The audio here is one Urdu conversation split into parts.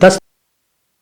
10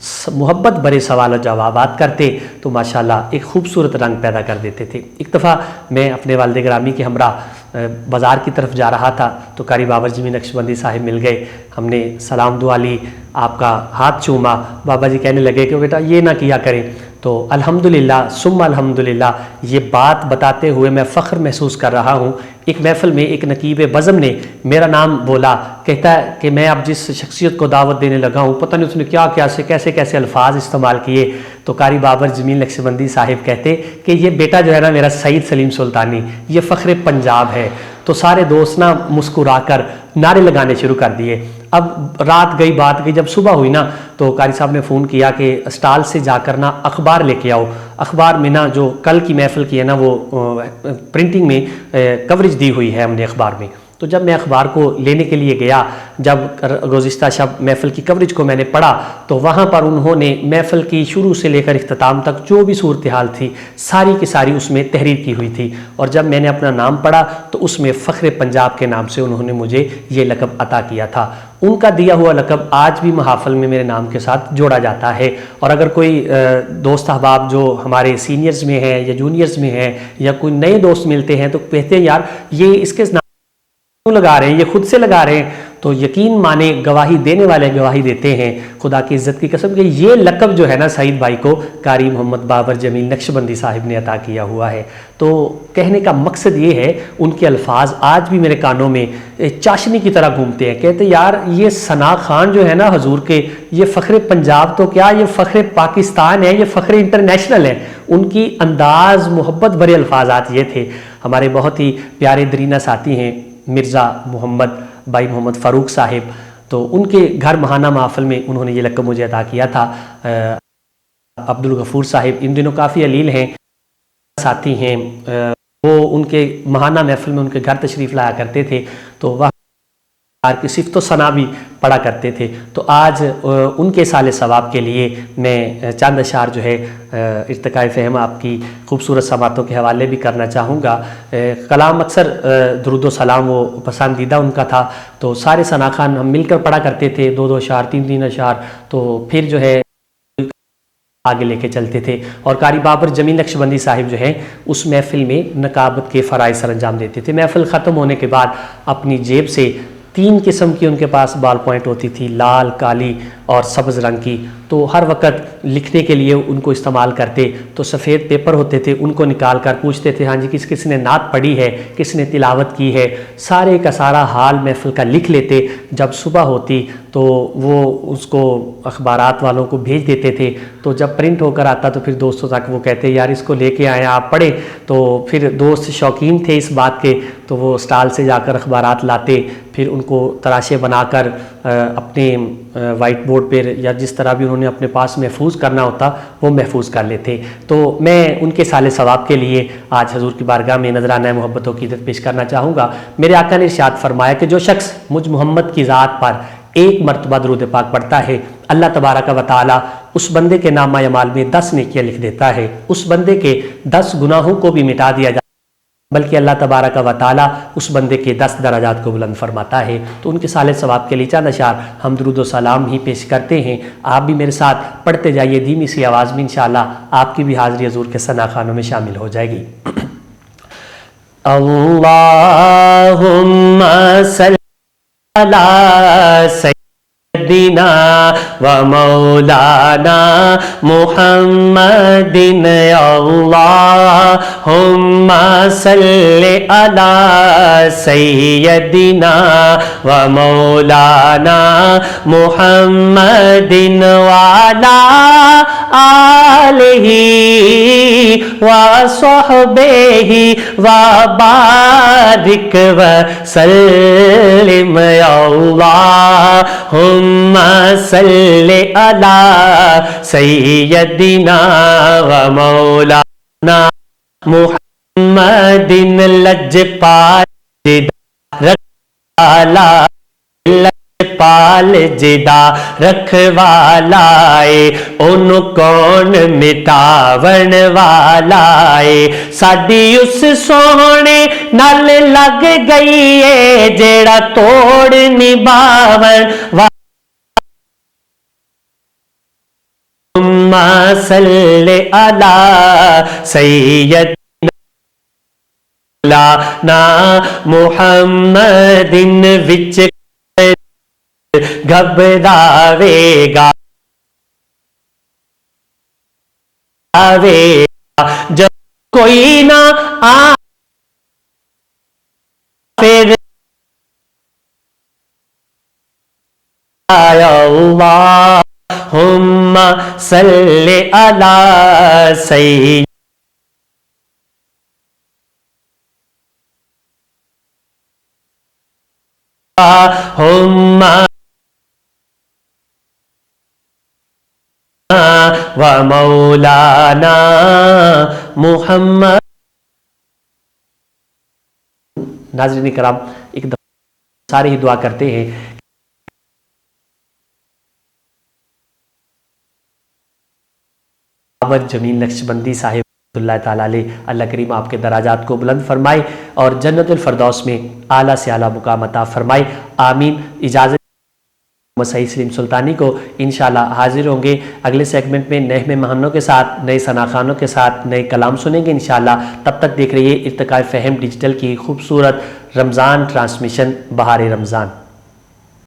محبت بھرے سوال و جوابات کرتے تو ماشاءاللہ ایک خوبصورت رنگ پیدا کر دیتے تھے۔ ایک دفعہ میں اپنے والد گرامی کے ہمراہ بازار کی طرف جا رہا تھا تو قاری بابر جمیل نقشبندی صاحب مل گئے، ہم نے سلام دعا لی، آپ کا ہاتھ چوما۔ بابا جی کہنے لگے کہ بیٹا یہ نہ کیا کریں، تو الحمدللہ ثم الحمدللہ یہ بات بتاتے ہوئے میں فخر محسوس کر رہا ہوں۔ ایک محفل میں ایک نقیب بزم نے میرا نام بولا، کہتا ہے کہ میں اب جس شخصیت کو دعوت دینے لگا ہوں پتہ نہیں اس نے کیسے کیسے الفاظ استعمال کیے، تو قاری بابر جمیل نقشبندی صاحب کہتے کہ یہ بیٹا جو ہے نا میرا سعید سلیم سلطانی، یہ فخر پنجاب ہے۔ تو سارے دوست نا مسکرا کر نعرے لگانے شروع کر دیے۔ اب رات گئی بات گئی، جب صبح ہوئی نا تو قاری صاحب نے فون کیا کہ اسٹال سے جا کر نا اخبار لے کے آؤ، اخبار میں نا جو کل کی محفل کی ہے نا وہ پرنٹنگ میں کوریج دی ہوئی ہے ہم نے اخبار میں۔ تو جب میں اخبار کو لینے کے لیے گیا، جب گزشتہ شب محفل کی کوریج کو میں نے پڑھا تو وہاں پر انہوں نے محفل کی شروع سے لے کر اختتام تک جو بھی صورتحال تھی ساری کی ساری اس میں تحریر کی ہوئی تھی، اور جب میں نے اپنا نام پڑھا تو اس میں فخر پنجاب کے نام سے انہوں نے مجھے یہ لقب عطا کیا تھا۔ ان کا دیا ہوا لقب آج بھی محافل میں میرے نام کے ساتھ جوڑا جاتا ہے، اور اگر کوئی دوست احباب جو ہمارے سینئرز میں ہیں یا جونیئرز میں ہیں یا کوئی نئے دوست ملتے ہیں تو کہتے ہیں یار یہ اس کے نام کیوں لگا رہے ہیں، یہ خود سے لگا رہے ہیں، تو یقین مانے گواہی دینے والے گواہی دیتے ہیں خدا کی عزت کی قسم کہ یہ لقب جو ہے نا سعید بھائی کو قاری محمد بابر جمیل نقشبندی صاحب نے عطا کیا ہوا ہے۔ تو کہنے کا مقصد یہ ہے، ان کے الفاظ آج بھی میرے کانوں میں چاشنی کی طرح گھومتے ہیں، کہتے یار یہ ثنا خان جو ہے نا حضور کے، یہ فخر پنجاب تو کیا، یہ فخر پاکستان ہے، یہ فخر انٹرنیشنل ہے۔ ان کی انداز محبت بھرے الفاظات یہ تھے۔ ہمارے بہت ہی پیارے درینہ ساتھی ہیں مرزا محمد بھائی محمد فاروق صاحب، تو ان کے گھر ماہانہ محفل میں انہوں نے یہ لقب مجھے عطا کیا تھا۔ عبدالغفور صاحب ان دنوں کافی علیل ہیں، ساتھی ہیں، وہ ان کے ماہانہ محفل میں ان کے گھر تشریف لایا کرتے تھے تو وہ کی صفت و ثنا بھی پڑھا کرتے تھے۔ تو آج ان کے سال ثواب کے لیے میں چند اشعار جو ہے ارتقاء فہم آپ کی خوبصورت سماعتوں کے حوالے بھی کرنا چاہوں گا۔ کلام اکثر درود و سلام وہ پسندیدہ ان کا تھا، تو سارے ثنا خان ہم مل کر پڑھا کرتے تھے، دو اشعار تین اشعار، تو پھر جو ہے آگے لے کے چلتے تھے۔ اور قاری بابر جمیل نقشبندی صاحب جو ہیں اس محفل میں نقابت کے فرائض سر انجام دیتے تھے۔ محفل ختم ہونے کے بعد اپنی جیب سے 3 قسم کی ان کے پاس بال پوائنٹ ہوتی تھی، لال، کالی اور سبز رنگ کی، تو ہر وقت لکھنے کے لیے ان کو استعمال کرتے۔ تو سفید پیپر ہوتے تھے، ان کو نکال کر پوچھتے تھے ہاں جی کس نے نعت پڑھی ہے، کس نے تلاوت کی ہے، سارے کا سارا حال محفل کا لکھ لیتے۔ جب صبح ہوتی تو وہ اس کو اخبارات والوں کو بھیج دیتے تھے، تو جب پرنٹ ہو کر آتا تو پھر دوستوں تک وہ کہتے یار اس کو لے کے آئیں آپ پڑھیں۔ تو پھر دوست شوقین تھے اس بات کے، تو وہ اسٹال سے جا کر اخبارات لاتے، پھر ان کو تراشے بنا کر اپنے وائٹ بورڈ پر یا جس طرح بھی انہوں نے اپنے پاس محفوظ کرنا ہوتا وہ محفوظ کر لیتے۔ تو میں ان کے سال ثواب کے لیے آج حضور کی بارگاہ میں نذرانہ محبت و عقیدت پیش کرنا چاہوں گا۔ میرے آقا نے ارشاد فرمایا کہ جو شخص مجھ محمد کی ذات پر ایک مرتبہ درود پاک پڑھتا ہے، اللہ تبارک و تعالی اس بندے کے نامہ اعمال میں 10 نیکیاں لکھ دیتا ہے، اس بندے کے 10 گناہوں کو بھی مٹا دیا جاتا ہے، بلکہ اللہ تبارک و تعالی اس بندے کے 10 درجات کو بلند فرماتا ہے۔ تو ان کے سال ثواب کے لیے چند اشعار ہم درود و سلام ہی پیش کرتے ہیں، آپ بھی میرے ساتھ پڑھتے جائیے دھیمی سی آواز میں، انشاءاللہ آپ کی بھی حاضری حضور کے ثنا خانوں میں شامل ہو جائے گی۔ اللہم صلی علی سیدنا و مولانا محمد، اللہم صلی علی سیدنا و مولانا محمد وعلی آلہ وصحبہ وبارک وسلم، اللہم صلی علی سیدنا و مولانا محمد، لجپال پال جدا رکھوالائے اونو کون مٹاون والائے، ساڈی اس سونے نال لگ گئی ہے جیڑا توڑ نباون صلی علی سیدنا محمد وچ گھبراوے گا جب کوئی نہ آ پھر اللہم صلی علی سیدنا و مولانا محمد. ناظرین کرام، ایک دفعہ سارے ہی دعا کرتے ہیں عابد جمیل نقشبندی صاحب اللہ تعالیٰ علیہ، اللہ کریم آپ کے دراجات کو بلند فرمائے اور جنت الفردوس میں اعلیٰ سے اعلیٰ مقام عطا فرمائے، آمین. اجازت مسیح سلیم سلطانی کو انشاءاللہ حاضر ہوں گے اگلے سیگمنٹ میں نئے مہمانوں کے ساتھ، نئے ثناخانوں کے ساتھ، نئے کلام سنیں گے انشاءاللہ. تب تک دیکھ رہیے ارتقاء فہم ڈیجیٹل کی خوبصورت رمضان ٹرانسمیشن بہار رمضان.